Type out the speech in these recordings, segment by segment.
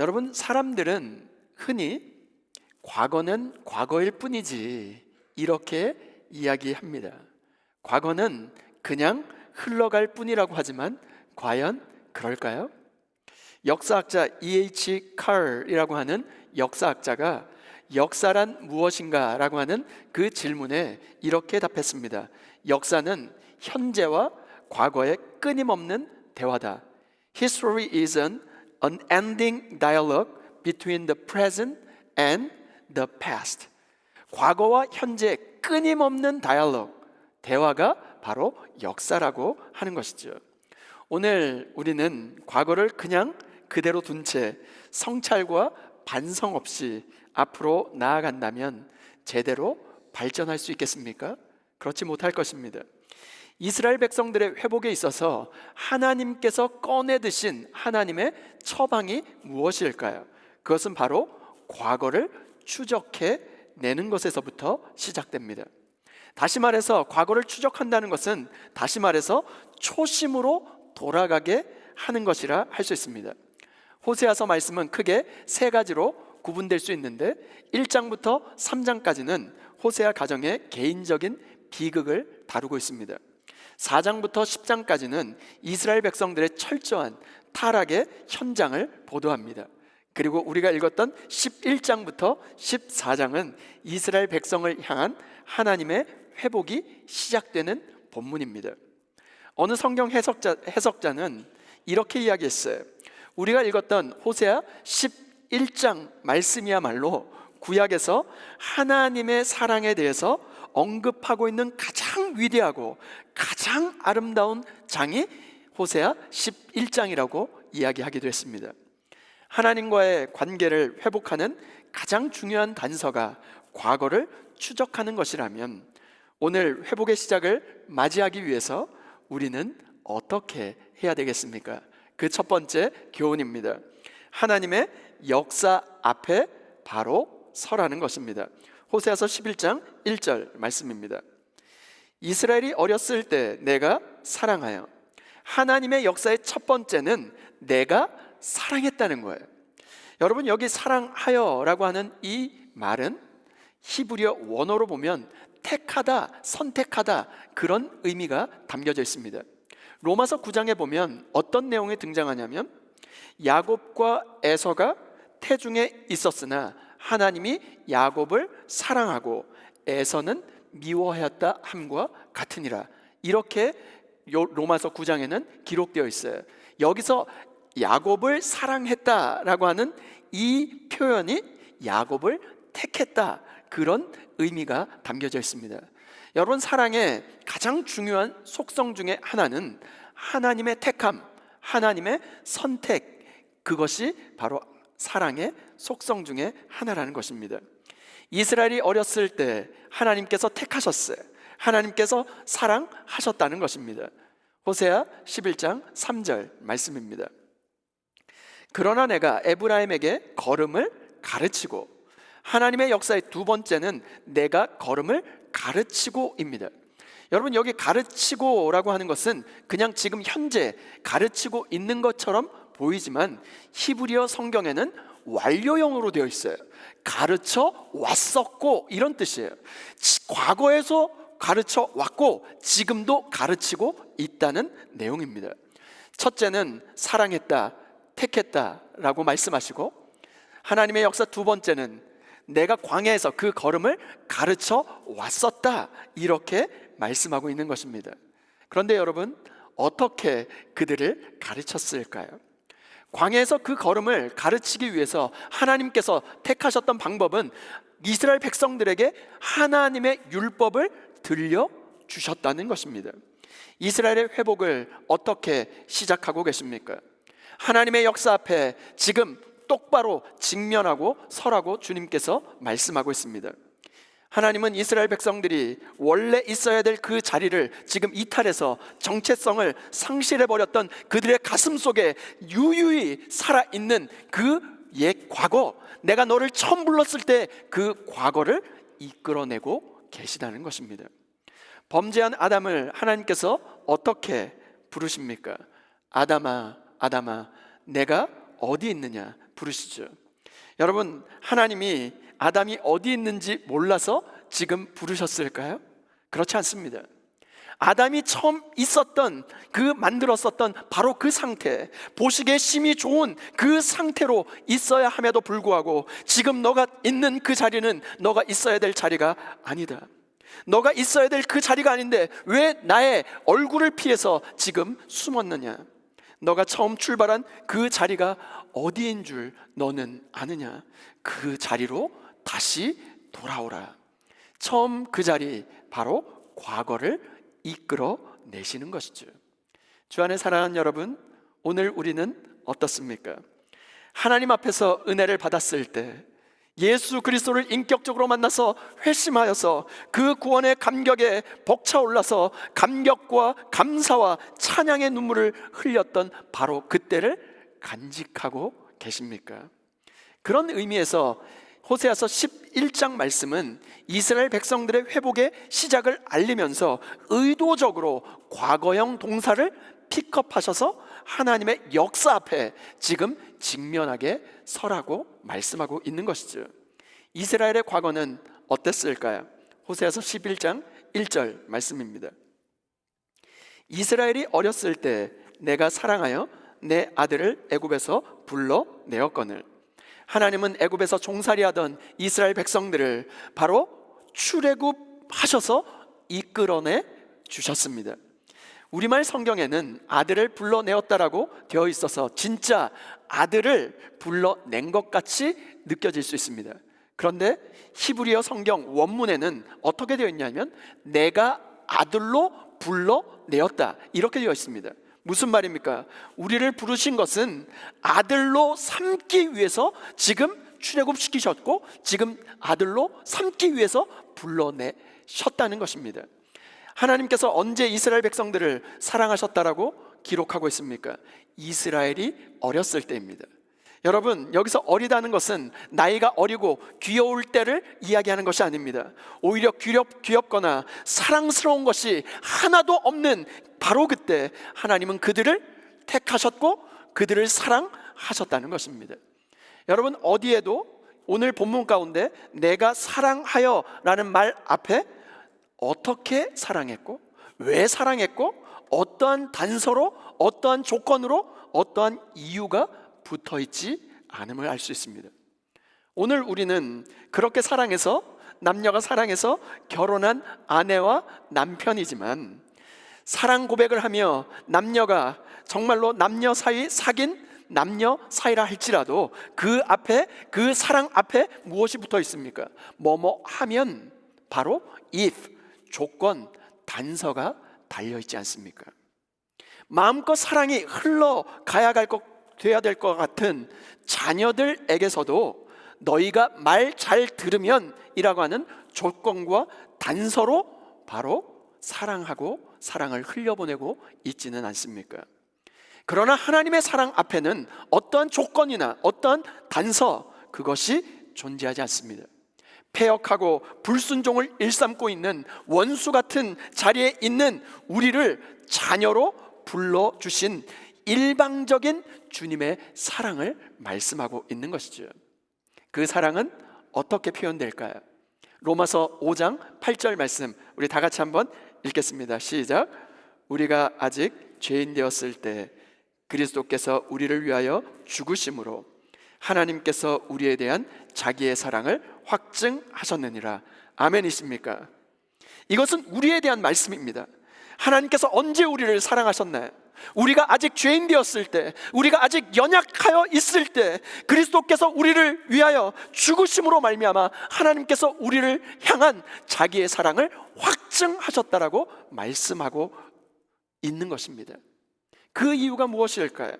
여러분, 사람들은 흔히 과거는 과거일 뿐이지 이렇게 이야기합니다. 과거는 그냥 흘러갈 뿐이라고 하지만 과연 그럴까요? 역사학자 E.H. 칼이라고 하는 역사학자가 역사란 무엇인가 라고 하는 그 질문에 이렇게 답했습니다. 역사는 현재와 과거의 끊임없는 대화다. History is an unending dialogue between the present and the past. 과거와 현재의 끊임없는 다이얼로그, 대화가 바로 역사라고 하는 것이죠. 오늘 우리는 과거를 그냥 그대로 둔 채 성찰과 반성 없이 앞으로 나아간다면 제대로 발전할 수 있겠습니까? 그렇지 못할 것입니다. 이스라엘 백성들의 회복에 있어서 하나님께서 꺼내 드신 하나님의 처방이 무엇일까요? 그것은 바로 과거를 추적해 내는 것에서부터 시작됩니다. 다시 말해서 과거를 추적한다는 것은 다시 말해서 초심으로 돌아가게 하는 것이라 할 수 있습니다. 호세아서 말씀은 크게 세 가지로 구분될 수 있는데 1장부터 3장까지는 호세아 가정의 개인적인 비극을 다루고 있습니다. 4장부터 10장까지는 이스라엘 백성들의 철저한 타락의 현장을 보도합니다. 그리고 우리가 읽었던 11장부터 14장은 이스라엘 백성을 향한 하나님의 회복이 시작되는 본문입니다. 어느 성경 해석자는 이렇게 이야기했어요. 우리가 읽었던 호세아 11장 말씀이야말로 구약에서 하나님의 사랑에 대해서 언급하고 있는 가장 위대하고 가장 아름다운 장이 호세아 11장이라고 이야기하기도 했습니다. 하나님과의 관계를 회복하는 가장 중요한 단서가 과거를 추적하는 것이라면 오늘 회복의 시작을 맞이하기 위해서 우리는 어떻게 해야 되겠습니까? 그 첫 번째 교훈입니다. 하나님의 역사 앞에 바로 서라는 것입니다. 호세아서 11장 1절 말씀입니다. 이스라엘이 어렸을 때 내가 사랑하여. 하나님의 역사의 첫 번째는 내가 사랑했다는 거예요. 여러분, 여기 사랑하여라고 하는 이 말은 히브리어 원어로 보면 택하다, 선택하다, 그런 의미가 담겨져 있습니다. 로마서 9장에 보면 어떤 내용이 등장하냐면 야곱과 에서가 태중에 있었으나 하나님이 야곱을 사랑하고 에서는 미워하였다 함과 같으니라, 이렇게 로마서 9장에는 기록되어 있어요. 여기서 야곱을 사랑했다라고 하는 이 표현이 야곱을 택했다, 그런 의미가 담겨져 있습니다. 여러분, 사랑의 가장 중요한 속성 중에 하나는 하나님의 택함, 하나님의 선택, 그것이 바로 사랑의 속성 중에 하나라는 것입니다. 이스라엘이 어렸을 때 하나님께서 택하셨어요. 하나님께서 사랑하셨다는 것입니다. 호세아 11장 3절 말씀입니다. 그러나 내가 에브라임에게 걸음을 가르치고, 하나님의 역사의 두 번째는 내가 걸음을 가르치고입니다. 여러분, 여기 가르치고라고 하는 것은 그냥 지금 현재 가르치고 있는 것처럼 보이지만 히브리어 성경에는 완료형으로 되어 있어요. 가르쳐 왔었고, 이런 뜻이에요. 과거에서 가르쳐 왔고 지금도 가르치고 있다는 내용입니다. 첫째는 사랑했다, 택했다라고 말씀하시고, 하나님의 역사 두 번째는 내가 광야에서 그 걸음을 가르쳐 왔었다, 이렇게 말씀하고 있는 것입니다. 그런데 여러분, 어떻게 그들을 가르쳤을까요? 광야에서 그 걸음을 가르치기 위해서 하나님께서 택하셨던 방법은 이스라엘 백성들에게 하나님의 율법을 들려주셨다는 것입니다. 이스라엘의 회복을 어떻게 시작하고 계십니까? 하나님의 역사 앞에 지금 똑바로 직면하고 서라고 주님께서 말씀하고 있습니다. 하나님은 이스라엘 백성들이 원래 있어야 될 그 자리를 지금 이탈해서 정체성을 상실해버렸던 그들의 가슴 속에 유유히 살아있는 그 옛 과거, 내가 너를 처음 불렀을 때 그 과거를 이끌어내고 계시다는 것입니다. 범죄한 아담을 하나님께서 어떻게 부르십니까? 아담아, 아담아, 내가 어디 있느냐 부르시죠. 여러분, 하나님이 아담이 어디 있는지 몰라서 지금 부르셨을까요? 그렇지 않습니다. 아담이 처음 있었던 만들었었던 바로 그 상태, 보시기에 심히 좋은 그 상태로 있어야 함에도 불구하고 지금 너가 있는 그 자리는 너가 있어야 될 자리가 아니다. 너가 있어야 될 그 자리가 아닌데 왜 나의 얼굴을 피해서 지금 숨었느냐? 너가 처음 출발한 그 자리가 어디인 줄 너는 아느냐? 그 자리로 다시 돌아오라. 처음 그 자리, 바로 과거를 이끌어 내시는 것이죠. 주 안에 사랑하는 여러분, 오늘 우리는 어떻습니까? 하나님 앞에서 은혜를 받았을 때, 예수 그리스도를 인격적으로 만나서 회심하여서 그 구원의 감격에 벅차올라서 감격과 감사와 찬양의 눈물을 흘렸던 바로 그때를 간직하고 계십니까? 그런 의미에서 호세아서 11장 말씀은 이스라엘 백성들의 회복의 시작을 알리면서 의도적으로 과거형 동사를 픽업하셔서 하나님의 역사 앞에 지금 직면하게 서라고 말씀하고 있는 것이죠. 이스라엘의 과거는 어땠을까요? 호세아서 11장 1절 말씀입니다. 이스라엘이 어렸을 때 내가 사랑하여 내 아들을 애굽에서 불러내었거늘. 하나님은 애굽에서 종살이하던 이스라엘 백성들을 바로 출애굽하셔서 이끌어내 주셨습니다. 우리말 성경에는 아들을 불러내었다라고 되어 있어서 진짜 아들을 불러낸 것 같이 느껴질 수 있습니다. 그런데 히브리어 성경 원문에는 어떻게 되어 있냐면 내가 아들로 불러내었다 이렇게 되어 있습니다. 무슨 말입니까? 우리를 부르신 것은 아들로 삼기 위해서 지금 출애굽시키셨고 지금 아들로 삼기 위해서 불러내셨다는 것입니다. 하나님께서 언제 이스라엘 백성들을 사랑하셨다라고 기록하고 있습니까? 이스라엘이 어렸을 때입니다. 여러분, 여기서 어리다는 것은 나이가 어리고 귀여울 때를 이야기하는 것이 아닙니다. 오히려 귀엽거나 사랑스러운 것이 하나도 없는 바로 그때 하나님은 그들을 택하셨고 그들을 사랑하셨다는 것입니다. 여러분, 어디에도 오늘 본문 가운데 내가 사랑하여 라는 말 앞에 어떻게 사랑했고 왜 사랑했고 어떠한 단서로 어떠한 조건으로 어떠한 이유가 붙어있지 않음을 알 수 있습니다. 오늘 우리는 그렇게 사랑해서 남녀가 사랑해서 결혼한 아내와 남편이지만 사랑 고백을 하며 남녀가 정말로 남녀 사이 사귄 남녀 사이라 할지라도 그 앞에 그 사랑 앞에 무엇이 붙어 있습니까? 뭐뭐 하면 바로 if 조건 단서가 달려있지 않습니까? 마음껏 사랑이 흘러가야 돼야 될 것 같은 자녀들에게서도 너희가 말 잘 들으면 이라고 하는 조건과 단서로 바로 사랑하고 사랑을 흘려보내고 있지는 않습니까? 그러나 하나님의 사랑 앞에는 어떠한 조건이나 어떠한 단서 그것이 존재하지 않습니다. 패역하고 불순종을 일삼고 있는 원수 같은 자리에 있는 우리를 자녀로 불러주신 일방적인 주님의 사랑을 말씀하고 있는 것이죠. 그 사랑은 어떻게 표현될까요? 로마서 5장 8절 말씀 우리 다 같이 한번 읽겠습니다. 시작. 우리가 아직 죄인 되었을 때 그리스도께서 우리를 위하여 죽으심으로 하나님께서 우리에 대한 자기의 사랑을 확증하셨느니라. 아멘이십니까? 이것은 우리에 대한 말씀입니다. 하나님께서 언제 우리를 사랑하셨나요? 우리가 아직 죄인 되었을 때, 우리가 아직 연약하여 있을 때 그리스도께서 우리를 위하여 죽으심으로 말미암아 하나님께서 우리를 향한 자기의 사랑을 확증하셨다라고 말씀하고 있는 것입니다. 그 이유가 무엇일까요?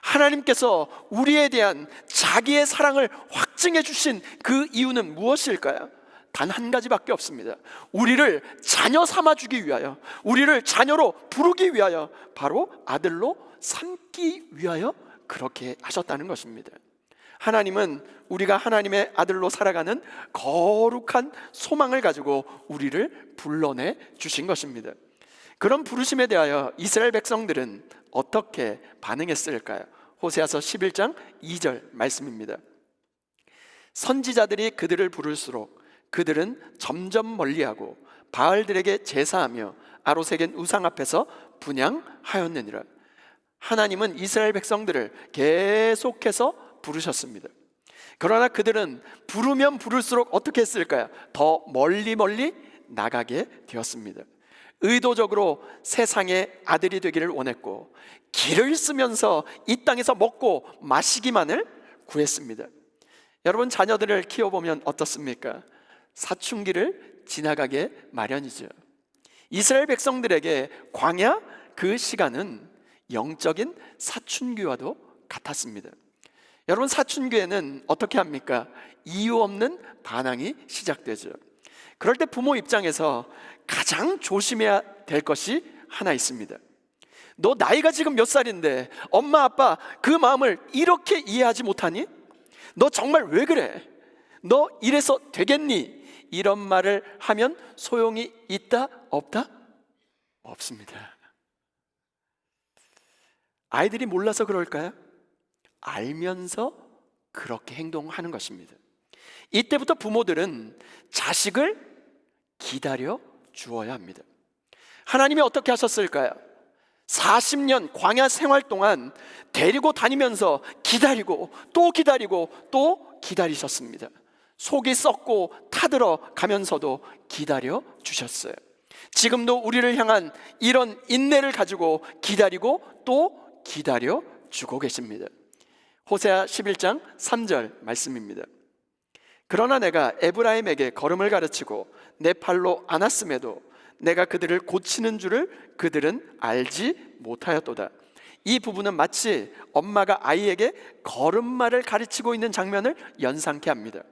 하나님께서 우리에 대한 자기의 사랑을 확증해 주신 그 이유는 무엇일까요? 단 한 가지밖에 없습니다. 우리를 자녀 삼아주기 위하여, 우리를 자녀로 부르기 위하여, 바로 아들로 삼기 위하여 그렇게 하셨다는 것입니다. 하나님은 우리가 하나님의 아들로 살아가는 거룩한 소망을 가지고 우리를 불러내 주신 것입니다. 그런 부르심에 대하여 이스라엘 백성들은 어떻게 반응했을까요? 호세아서 11장 2절 말씀입니다. 선지자들이 그들을 부를수록 그들은 점점 멀리하고 바알들에게 제사하며 아로새긴 우상 앞에서 분향하였느니라. 하나님은 이스라엘 백성들을 계속해서 부르셨습니다. 그러나 그들은 부르면 부를수록 어떻게 했을까요? 더 멀리 나가게 되었습니다. 의도적으로 세상의 아들이 되기를 원했고 길을 쓰면서 이 땅에서 먹고 마시기만을 구했습니다. 여러분, 자녀들을 키워보면 어떻습니까? 사춘기를 지나가게 마련이죠. 이스라엘 백성들에게 광야 그 시간은 영적인 사춘기와도 같았습니다. 여러분, 사춘기에는 어떻게 합니까? 이유 없는 반항이 시작되죠. 그럴 때 부모 입장에서 가장 조심해야 될 것이 하나 있습니다. 너 나이가 지금 몇 살인데 엄마 아빠 그 마음을 이렇게 이해하지 못하니? 너 정말 왜 그래? 너 이래서 되겠니? 이런 말을 하면 소용이 있다? 없다? 없습니다. 아이들이 몰라서 그럴까요? 알면서 그렇게 행동하는 것입니다. 이때부터 부모들은 자식을 기다려 주어야 합니다. 하나님이 어떻게 하셨을까요? 40년 광야 생활 동안 데리고 다니면서 기다리고 또 기다리고 또 기다리셨습니다. 속이 썩고 타들어 가면서도 기다려 주셨어요. 지금도 우리를 향한 이런 인내를 가지고 기다리고 또 기다려 주고 계십니다. 호세아 11장 3절 말씀입니다. 그러나 내가 에브라임에게 걸음을 가르치고 내 팔로 안았음에도 내가 그들을 고치는 줄을 그들은 알지 못하였도다. 이 부분은 마치 엄마가 아이에게 걸음마를 가르치고 있는 장면을 연상케 합니다.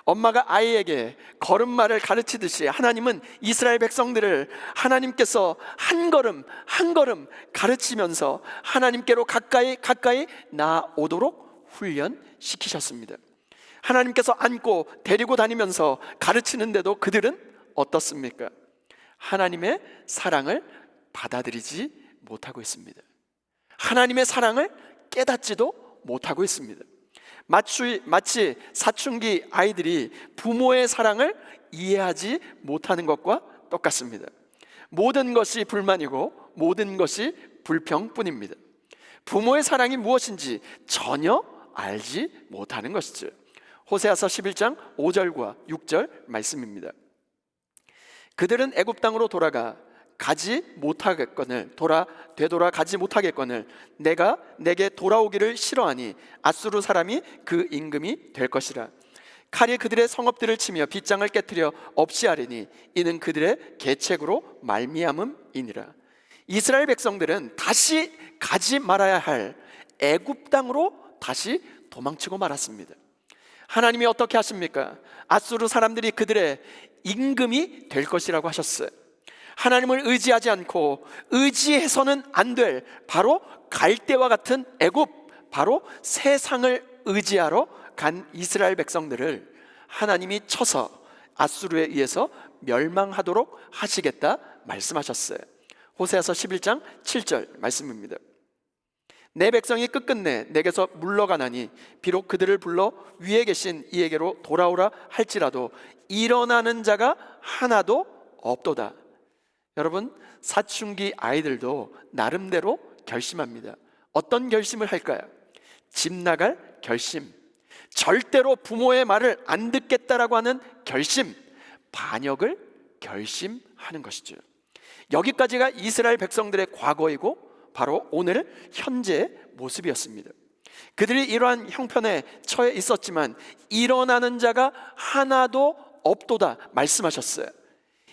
엄마가 아이에게 걸음마를 가르치듯이 하나님은 이스라엘 백성들을 하나님께서 한 걸음 한 걸음 가르치면서 하나님께로 가까이 나아오도록 훈련시키셨습니다. 하나님께서 안고 데리고 다니면서 가르치는데도 그들은 어떻습니까? 하나님의 사랑을 받아들이지 못하고 있습니다. 하나님의 사랑을 깨닫지도 못하고 있습니다. 마치 사춘기 아이들이 부모의 사랑을 이해하지 못하는 것과 똑같습니다. 모든 것이 불만이고 모든 것이 불평뿐입니다. 부모의 사랑이 무엇인지 전혀 알지 못하는 것이죠. 호세아서 11장 5절과 6절 말씀입니다. 그들은 애굽 땅으로 돌아가 가지 못하겠거늘 되돌아가지 못하겠거늘 내가 내게 돌아오기를 싫어하니 앗수르 사람이 그 임금이 될 것이라. 칼이 그들의 성읍들을 치며 빗장을 깨뜨려 없이 하리니 이는 그들의 계책으로 말미암음이니라. 이스라엘 백성들은 다시 가지 말아야 할 애굽 땅으로 다시 도망치고 말았습니다. 하나님이 어떻게 하십니까? 앗수르 사람들이 그들의 임금이 될 것이라고 하셨어요. 하나님을 의지하지 않고 의지해서는 안 될 바로 갈대와 같은 애굽, 바로 세상을 의지하러 간 이스라엘 백성들을 하나님이 쳐서 앗수르에 의해서 멸망하도록 하시겠다 말씀하셨어요. 호세아서 11장 7절 말씀입니다. 내 백성이 끝끝내 내게서 물러가나니 비록 그들을 불러 위에 계신 이에게로 돌아오라 할지라도 일어나는 자가 하나도 없도다. 여러분, 사춘기 아이들도 나름대로 결심합니다. 어떤 결심을 할까요? 집 나갈 결심, 절대로 부모의 말을 안 듣겠다라고 하는 결심, 반역을 결심하는 것이죠. 여기까지가 이스라엘 백성들의 과거이고 바로 오늘 현재의 모습이었습니다. 그들이 이러한 형편에 처해 있었지만 일어나는 자가 하나도 없도다 말씀하셨어요.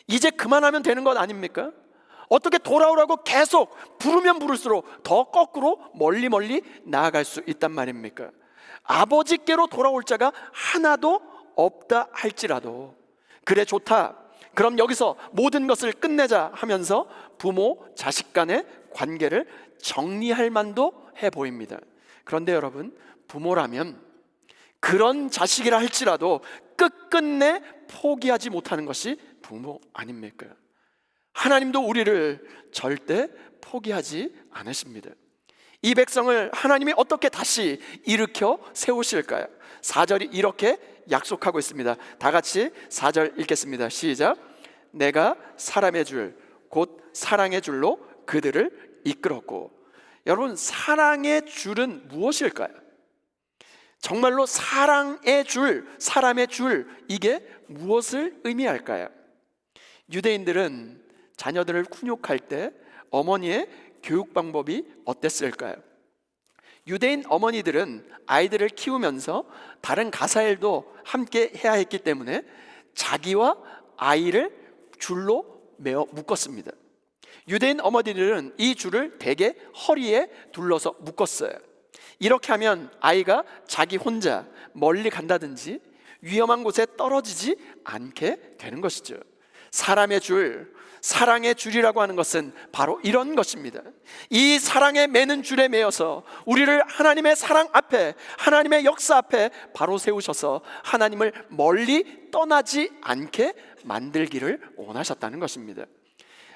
이제 그만하면 되는 것 아닙니까? 어떻게 돌아오라고 계속 부르면 부를수록 더 거꾸로 멀리 나아갈 수 있단 말입니까? 아버지께로 돌아올 자가 하나도 없다 할지라도 그래 좋다, 그럼 여기서 모든 것을 끝내자 하면서 부모 자식 간의 관계를 정리할 만도 해 보입니다. 그런데 여러분, 부모라면 그런 자식이라 할지라도 끝끝내 포기하지 못하는 것이 부모 아닙니까? 하나님도 우리를 절대 포기하지 않으십니다. 이 백성을 하나님이 어떻게 다시 일으켜 세우실까요? 4절이 이렇게 약속하고 있습니다. 다 같이 4절 읽겠습니다. 시작. 내가 사람의 줄, 곧 사랑의 줄로 그들을 이끌었고. 여러분, 사랑의 줄은 무엇일까요? 정말로 사랑의 줄, 사람의 줄, 이게 무엇을 의미할까요? 유대인들은 자녀들을 훈육할 때 어머니의 교육 방법이 어땠을까요? 유대인 어머니들은 아이들을 키우면서 다른 가사일도 함께 해야 했기 때문에 자기와 아이를 줄로 매어 묶었습니다. 유대인 어머니들은 이 줄을 대개 허리에 둘러서 묶었어요. 이렇게 하면 아이가 자기 혼자 멀리 간다든지 위험한 곳에 떨어지지 않게 되는 것이죠. 사람의 줄, 사랑의 줄이라고 하는 것은 바로 이런 것입니다. 이 사랑에 매는 줄에 매여서 우리를 하나님의 사랑 앞에, 하나님의 역사 앞에 바로 세우셔서 하나님을 멀리 떠나지 않게 만들기를 원하셨다는 것입니다.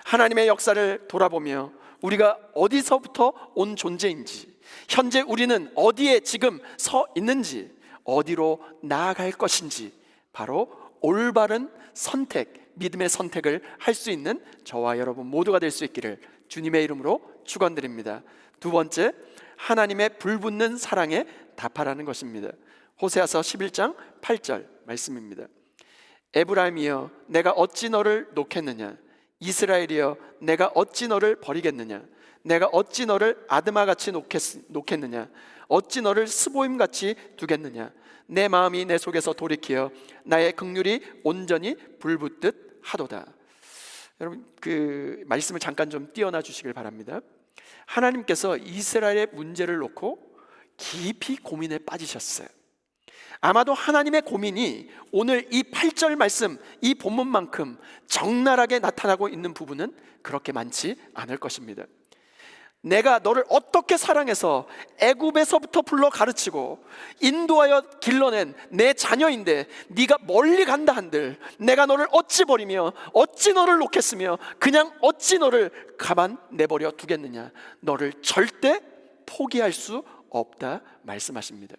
하나님의 역사를 돌아보며 우리가 어디서부터 온 존재인지, 현재 우리는 어디에 지금 서 있는지, 어디로 나아갈 것인지 바로 올바른 선택, 믿음의 선택을 할 수 있는 저와 여러분 모두가 될 수 있기를 주님의 이름으로 축원드립니다. 두 번째, 하나님의 불붙는 사랑에 답하라는 것입니다. 호세아서 11장 8절 말씀입니다. 에브라임이여 내가 어찌 너를 놓겠느냐, 이스라엘이여 내가 어찌 너를 버리겠느냐, 내가 어찌 너를 아드마같이 놓겠느냐, 어찌 너를 스보임같이 두겠느냐, 내 마음이 내 속에서 돌이키어 나의 긍휼이 온전히 불붙듯 하도다. 여러분, 그 말씀을 잠깐 좀 띄어놔 주시길 바랍니다. 하나님께서 이스라엘의 문제를 놓고 깊이 고민에 빠지셨어요. 아마도 하나님의 고민이 오늘 이 8절 말씀, 이 본문만큼 적나라하게 나타나고 있는 부분은 그렇게 많지 않을 것입니다. 내가 너를 어떻게 사랑해서 애굽에서부터 불러 가르치고 인도하여 길러낸 내 자녀인데 네가 멀리 간다 한들 내가 너를 어찌 버리며 어찌 너를 놓겠으며 그냥 어찌 너를 가만 내버려 두겠느냐, 너를 절대 포기할 수 없다 말씀하십니다.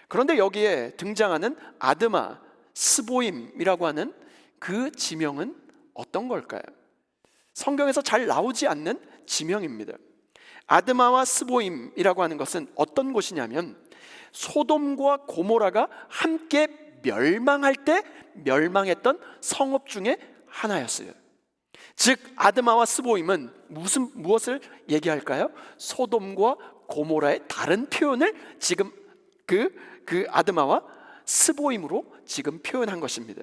그런데 여기에 등장하는 아드마, 스보임이라고 하는 그 지명은 어떤 걸까요? 성경에서 잘 나오지 않는 지명입니다. 아드마와 스보임이라고 하는 것은 어떤 곳이냐면 소돔과 고모라가 함께 멸망할 때 멸망했던 성읍 중에 하나였어요. 즉 아드마와 스보임은 무엇을 얘기할까요? 소돔과 고모라의 다른 표현을 지금 그 아드마와 스보임으로 지금 표현한 것입니다.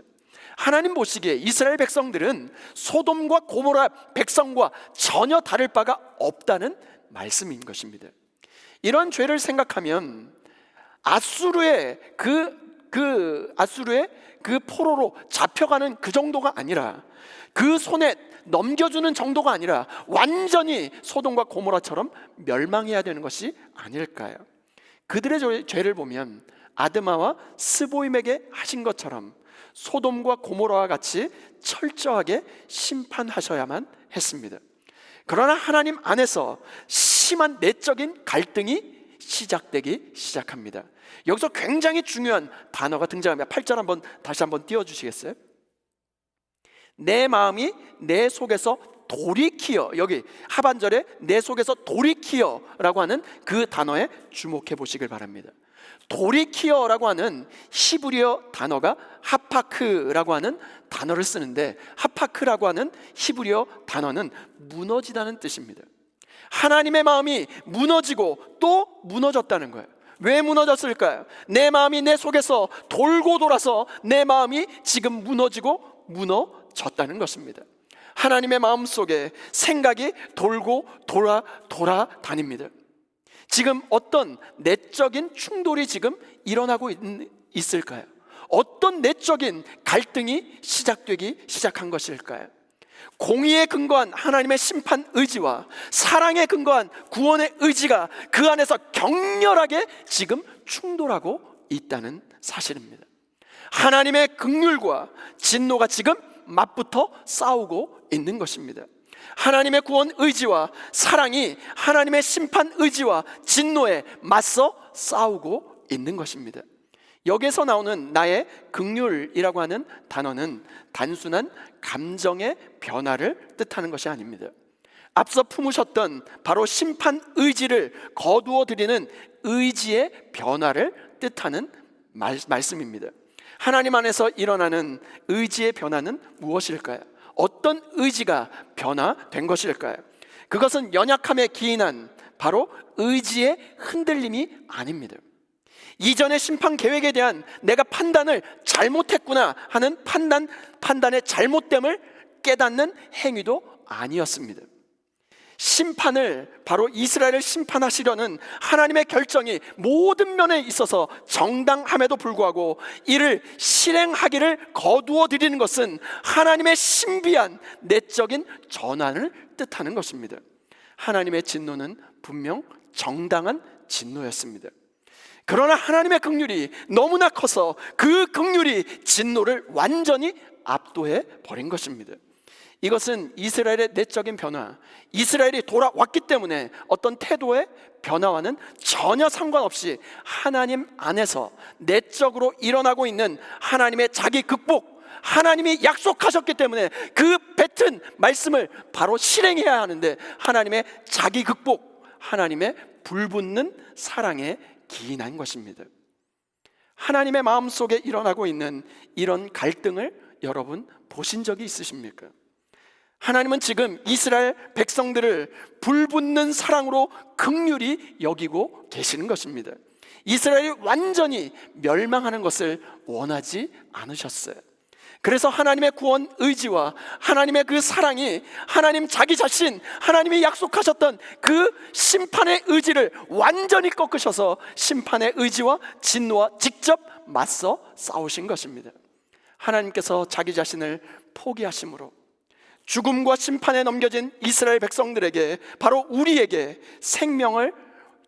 하나님 보시기에 이스라엘 백성들은 소돔과 고모라 백성과 전혀 다를 바가 없다는 말씀인 것입니다. 이런 죄를 생각하면 아수르의 아수르의 그 포로로 잡혀가는 그 정도가 아니라 그 손에 넘겨주는 정도가 아니라 완전히 소돔과 고모라처럼 멸망해야 되는 것이 아닐까요? 그들의 죄를 보면 아드마와 스보임에게 하신 것처럼 소돔과 고모라와 같이 철저하게 심판하셔야만 했습니다. 그러나 하나님 안에서 심한 내적인 갈등이 시작되기 시작합니다. 여기서 굉장히 중요한 단어가 등장합니다. 8절 다시 한번 띄워주시겠어요? 내 마음이 내 속에서 돌이키어, 여기 하반절에 내 속에서 돌이키어라고 하는 그 단어에 주목해 보시길 바랍니다. 돌이키어라고 하는 히브리어 단어가 하파크라고 하는 단어를 쓰는데, 하파크라고 하는 히브리어 단어는 무너지다는 뜻입니다. 하나님의 마음이 무너지고 또 무너졌다는 거예요. 왜 무너졌을까요? 내 마음이 내 속에서 돌고 돌아서 내 마음이 지금 무너지고 무너졌다는 것입니다. 하나님의 마음 속에 생각이 돌고 돌아다닙니다. 지금 어떤 내적인 충돌이 지금 일어나고 있을까요? 어떤 내적인 갈등이 시작한 것일까요? 공의에 근거한 하나님의 심판 의지와 사랑에 근거한 구원의 의지가 그 안에서 격렬하게 지금 충돌하고 있다는 사실입니다. 하나님의 긍휼과 진노가 지금 맞붙어 싸우고 있는 것입니다. 하나님의 구원 의지와 사랑이 하나님의 심판 의지와 진노에 맞서 싸우고 있는 것입니다. 여기에서 나오는 나의 긍휼이라고 하는 단어는 단순한 감정의 변화를 뜻하는 것이 아닙니다. 앞서 품으셨던 바로 심판 의지를 거두어 드리는 의지의 변화를 뜻하는 말씀입니다. 하나님 안에서 일어나는 의지의 변화는 무엇일까요? 어떤 의지가 변화된 것일까요? 그것은 연약함에 기인한 바로 의지의 흔들림이 아닙니다. 이전의 심판 계획에 대한 내가 판단을 잘못했구나 하는 판단의 잘못됨을 깨닫는 행위도 아니었습니다. 심판을, 바로 이스라엘을 심판하시려는 하나님의 결정이 모든 면에 있어서 정당함에도 불구하고 이를 실행하기를 거두어 드리는 것은 하나님의 신비한 내적인 전환을 뜻하는 것입니다. 하나님의 진노는 분명 정당한 진노였습니다. 그러나 하나님의 긍휼이 너무나 커서 그 긍휼이 진노를 완전히 압도해 버린 것입니다. 이것은 이스라엘의 내적인 변화, 이스라엘이 돌아왔기 때문에 어떤 태도의 변화와는 전혀 상관없이 하나님 안에서 내적으로 일어나고 있는 하나님의 자기 극복, 하나님이 약속하셨기 때문에 그 뱉은 말씀을 바로 실행해야 하는데 하나님의 자기 극복, 하나님의 불붙는 사랑에 기인한 것입니다. 하나님의 마음속에 일어나고 있는 이런 갈등을 여러분 보신 적이 있으십니까? 하나님은 지금 이스라엘 백성들을 불붙는 사랑으로 긍휼히 여기고 계시는 것입니다. 이스라엘이 완전히 멸망하는 것을 원하지 않으셨어요. 그래서 하나님의 구원 의지와 하나님의 그 사랑이 하나님 자기 자신, 하나님이 약속하셨던 그 심판의 의지를 완전히 꺾으셔서 심판의 의지와 진노와 직접 맞서 싸우신 것입니다. 하나님께서 자기 자신을 포기하심으로 죽음과 심판에 넘겨진 이스라엘 백성들에게, 바로 우리에게 생명을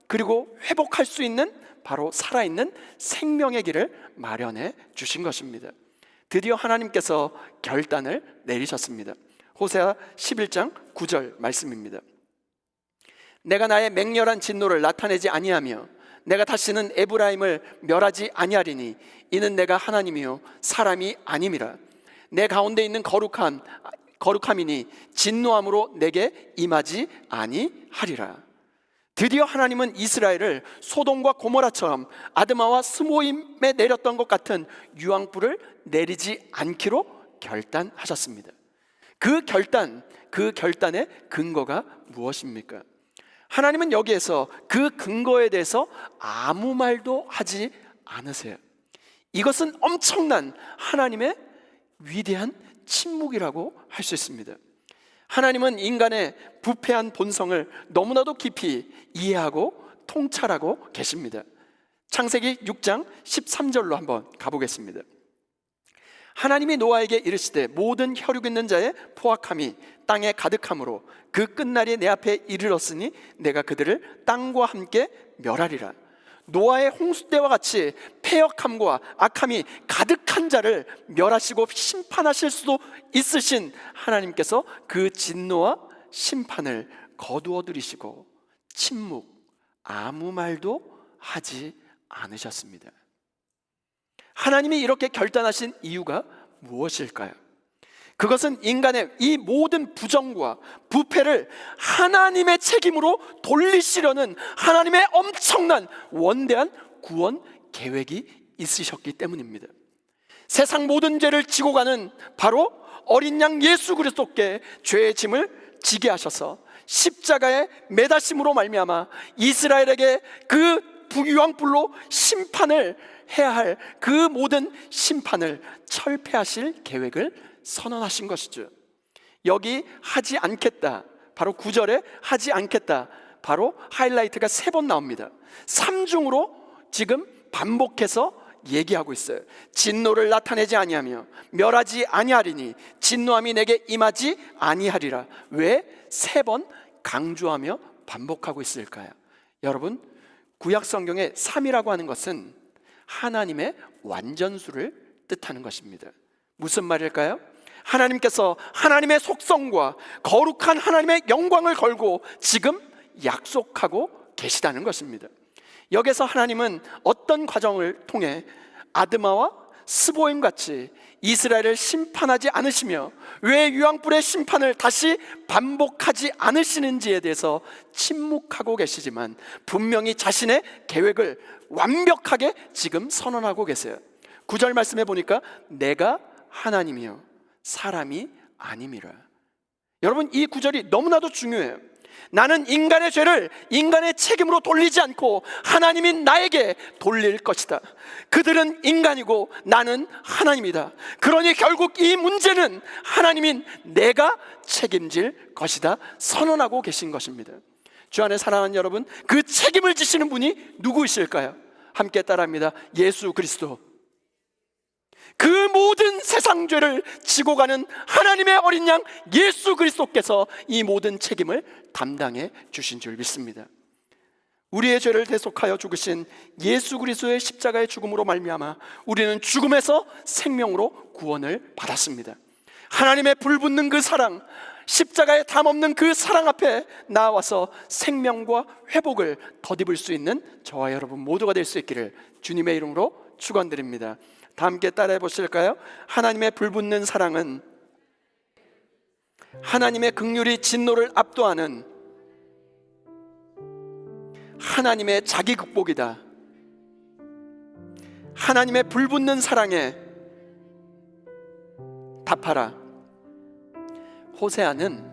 그리고 회복할 수 있는 바로 살아있는 생명의 길을 마련해 주신 것입니다. 드디어 하나님께서 결단을 내리셨습니다. 호세아 11장 9절 말씀입니다. 내가 나의 맹렬한 진노를 나타내지 아니하며 내가 다시는 에브라임을 멸하지 아니하리니 이는 내가 하나님이요 사람이 아님이라. 내 가운데 있는 거룩함이니 진노함으로 내게 임하지 아니하리라. 드디어 하나님은 이스라엘을 소돔과 고모라처럼 아드마와 스모임에 내렸던 것 같은 유황불을 내리지 않기로 결단하셨습니다. 그 결단의 근거가 무엇입니까? 하나님은 여기에서 그 근거에 대해서 아무 말도 하지 않으세요. 이것은 엄청난 하나님의 위대한 침묵이라고 할 수 있습니다. 하나님은 인간의 부패한 본성을 너무나도 깊이 이해하고 통찰하고 계십니다. 창세기 6장 13절로 한번 가보겠습니다. 하나님이 노아에게 이르시되 모든 혈육 있는 자의 포악함이 땅에 가득함으로 그 끝날이 내 앞에 이르렀으니 내가 그들을 땅과 함께 멸하리라. 노아의 홍수 때와 같이 패역함과 악함이 가득한 자를 멸하시고 심판하실 수도 있으신 하나님께서 그 진노와 심판을 거두어 들이시고 침묵, 아무 말도 하지 않으셨습니다. 하나님이 이렇게 결단하신 이유가 무엇일까요? 그것은 인간의 이 모든 부정과 부패를 하나님의 책임으로 돌리시려는 하나님의 엄청난 원대한 구원 계획이 있으셨기 때문입니다. 세상 모든 죄를 지고 가는 바로 어린 양 예수 그리스도께 죄의 짐을 지게 하셔서 십자가에 매다심으로 말미암아 이스라엘에게 그 유황불로 심판을 해야 할 그 모든 심판을 철폐하실 계획을 선언하신 것이죠. 여기 하지 않겠다, 바로 9절에 하지 않겠다, 바로 하이라이트가 3번 나옵니다. 3중으로 지금 반복해서 얘기하고 있어요. 진노를 나타내지 아니하며 멸하지 아니하리니 진노함이 내게 임하지 아니하리라. 왜 3번 강조하며 반복하고 있을까요? 여러분, 구약 성경의 3이라고 하는 것은 하나님의 완전수를 뜻하는 것입니다. 무슨 말일까요? 하나님께서 하나님의 속성과 거룩한 하나님의 영광을 걸고 지금 약속하고 계시다는 것입니다. 여기서 하나님은 어떤 과정을 통해 아드마와 스보임 같이 이스라엘을 심판하지 않으시며 왜 유황불의 심판을 다시 반복하지 않으시는지에 대해서 침묵하고 계시지만 분명히 자신의 계획을 완벽하게 지금 선언하고 계세요. 9절 말씀해 보니까 내가 하나님이요 사람이 아님이라. 여러분, 이 구절이 너무나도 중요해요. 나는 인간의 죄를 인간의 책임으로 돌리지 않고 하나님인 나에게 돌릴 것이다. 그들은 인간이고 나는 하나님이다. 그러니 결국 이 문제는 하나님인 내가 책임질 것이다 선언하고 계신 것입니다. 주 안에 사랑하는 여러분, 그 책임을 지시는 분이 누구이실까요? 함께 따라합니다. 예수 그리스도. 그 모든 세상 죄를 지고 가는 하나님의 어린 양 예수 그리스도께서 이 모든 책임을 담당해 주신 줄 믿습니다. 우리의 죄를 대속하여 죽으신 예수 그리스도의 십자가의 죽음으로 말미암아 우리는 죽음에서 생명으로 구원을 받았습니다. 하나님의 불붙는 그 사랑, 십자가에 담없는 그 사랑 앞에 나와서 생명과 회복을 덧입을 수 있는 저와 여러분 모두가 될 수 있기를 주님의 이름으로 축원드립니다. 다 함께 따라해 보실까요? 하나님의 불붙는 사랑은 하나님의 긍휼이 진노를 압도하는 하나님의 자기 극복이다. 하나님의 불붙는 사랑에 답하라. 호세아는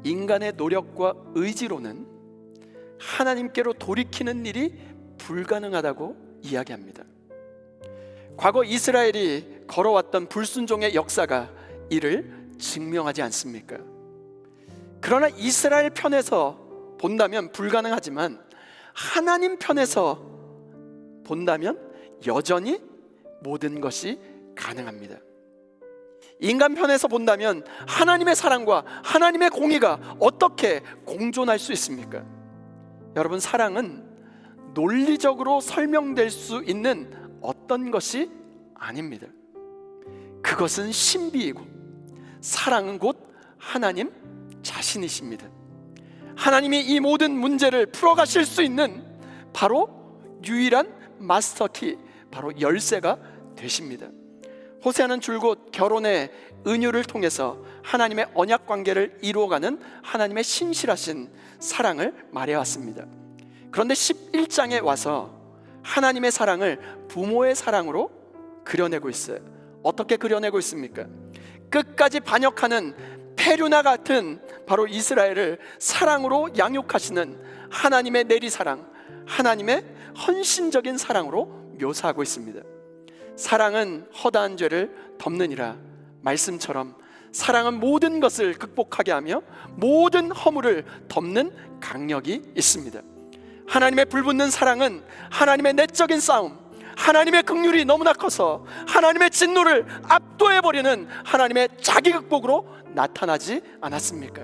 인간의 노력과 의지로는 하나님께로 돌이키는 일이 불가능하다고 이야기합니다. 과거 이스라엘이 걸어왔던 불순종의 역사가 이를 증명하지 않습니까? 그러나 이스라엘 편에서 본다면 불가능하지만 하나님 편에서 본다면 여전히 모든 것이 가능합니다. 인간 편에서 본다면 하나님의 사랑과 하나님의 공의가 어떻게 공존할 수 있습니까? 여러분, 사랑은 논리적으로 설명될 수 있는 어떤 것이 아닙니다. 그것은 신비이고 사랑은 곧 하나님 자신이십니다. 하나님이 이 모든 문제를 풀어가실 수 있는 바로 유일한 마스터키, 바로 열쇠가 되십니다. 호세아는 줄곧 결혼의 은유를 통해서 하나님의 언약 관계를 이루어가는 하나님의 신실하신 사랑을 말해왔습니다. 그런데 11장에 와서 하나님의 사랑을 부모의 사랑으로 그려내고 있어요. 어떻게 그려내고 있습니까? 끝까지 반역하는 페류나 같은 바로 이스라엘을 사랑으로 양육하시는 하나님의 내리사랑, 하나님의 헌신적인 사랑으로 묘사하고 있습니다. 사랑은 허다한 죄를 덮느니라 말씀처럼 사랑은 모든 것을 극복하게 하며 모든 허물을 덮는 강력이 있습니다. 하나님의 불붙는 사랑은 하나님의 내적인 싸움, 하나님의 긍휼이 너무나 커서 하나님의 진노를 압도해버리는 하나님의 자기 극복으로 나타나지 않았습니까?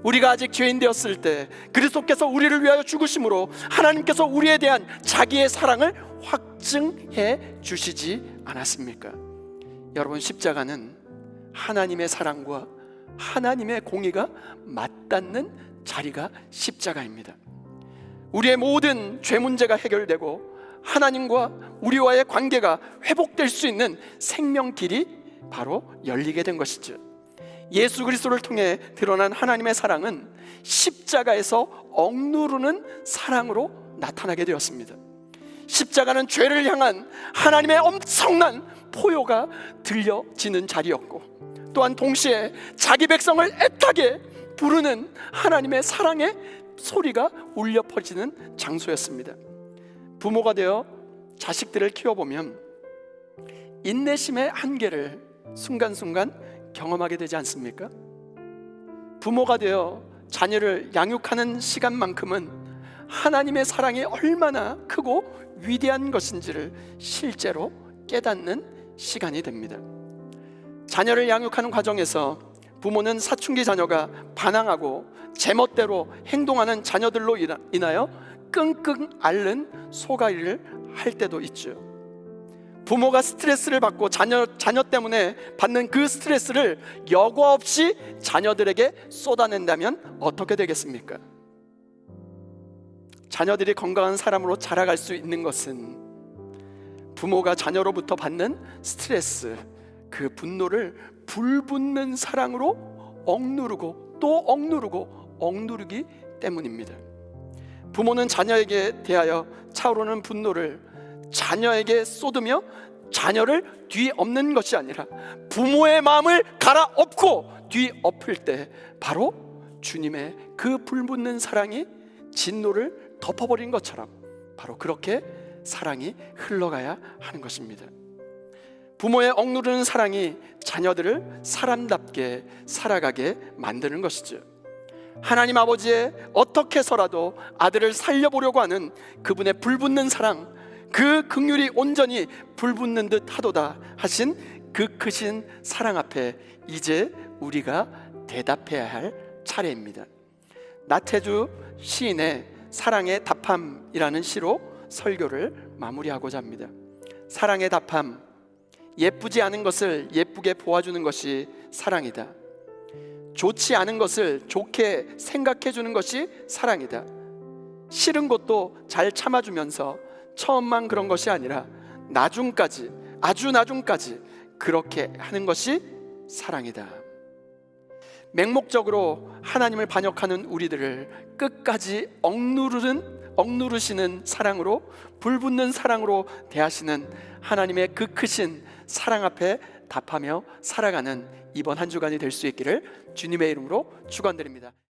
우리가 아직 죄인 되었을 때 그리스도께서 우리를 위하여 죽으심으로 하나님께서 우리에 대한 자기의 사랑을 확증해 주시지 않았습니까? 여러분, 십자가는 하나님의 사랑과 하나님의 공의가 맞닿는 자리가 십자가입니다. 우리의 모든 죄 문제가 해결되고 하나님과 우리와의 관계가 회복될 수 있는 생명길이 바로 열리게 된 것이죠. 예수 그리스도를 통해 드러난 하나님의 사랑은 십자가에서 억누르는 사랑으로 나타나게 되었습니다. 십자가는 죄를 향한 하나님의 엄청난 포효가 들려지는 자리였고, 또한 동시에 자기 백성을 애타게 부르는 하나님의 사랑의 소리가 울려 퍼지는 장소였습니다. 부모가 되어 자식들을 키워보면 인내심의 한계를 순간순간 경험하게 되지 않습니까? 부모가 되어 자녀를 양육하는 시간만큼은 하나님의 사랑이 얼마나 크고 위대한 것인지를 실제로 깨닫는 시간이 됩니다. 자녀를 양육하는 과정에서 부모는 사춘기 자녀가 반항하고 제멋대로 행동하는 자녀들로 인하여 끙끙 앓는 소가리를 할 때도 있죠. 부모가 스트레스를 받고 자녀 때문에 받는 그 스트레스를 여과 없이 자녀들에게 쏟아낸다면 어떻게 되겠습니까? 자녀들이 건강한 사람으로 자라갈 수 있는 것은 부모가 자녀로부터 받는 스트레스, 그 분노를 불붙는 사랑으로 억누르고 또 억누르기 때문입니다. 부모는 자녀에게 대하여 차오르는 분노를 자녀에게 쏟으며 자녀를 뒤엎는 것이 아니라 부모의 마음을 갈아엎고 뒤엎을 때 바로 주님의 그 불붙는 사랑이 진노를 덮어버린 것처럼 바로 그렇게 사랑이 흘러가야 하는 것입니다. 부모의 억누르는 사랑이 자녀들을 사람답게 살아가게 만드는 것이죠. 하나님 아버지의 어떻게 해서라도 아들을 살려보려고 하는 그분의 불붙는 사랑, 그 긍휼이 온전히 불붙는 듯 하도다 하신 그 크신 사랑 앞에 이제 우리가 대답해야 할 차례입니다. 나태주 시인의 사랑의 답함이라는 시로 설교를 마무리하고자 합니다. 사랑의 답함, 예쁘지 않은 것을 예쁘게 보아주는 것이 사랑이다. 좋지 않은 것을 좋게 생각해 주는 것이 사랑이다. 싫은 것도 잘 참아주면서 처음만 그런 것이 아니라 나중까지, 아주 나중까지 그렇게 하는 것이 사랑이다. 맹목적으로 하나님을 반역하는 우리들을 끝까지 억누르시는 사랑으로, 불붙는 사랑으로 대하시는 하나님의 그 크신 사랑 앞에 답하며 살아가는 이번 한 주간이 될 수 있기를 주님의 이름으로 축원드립니다.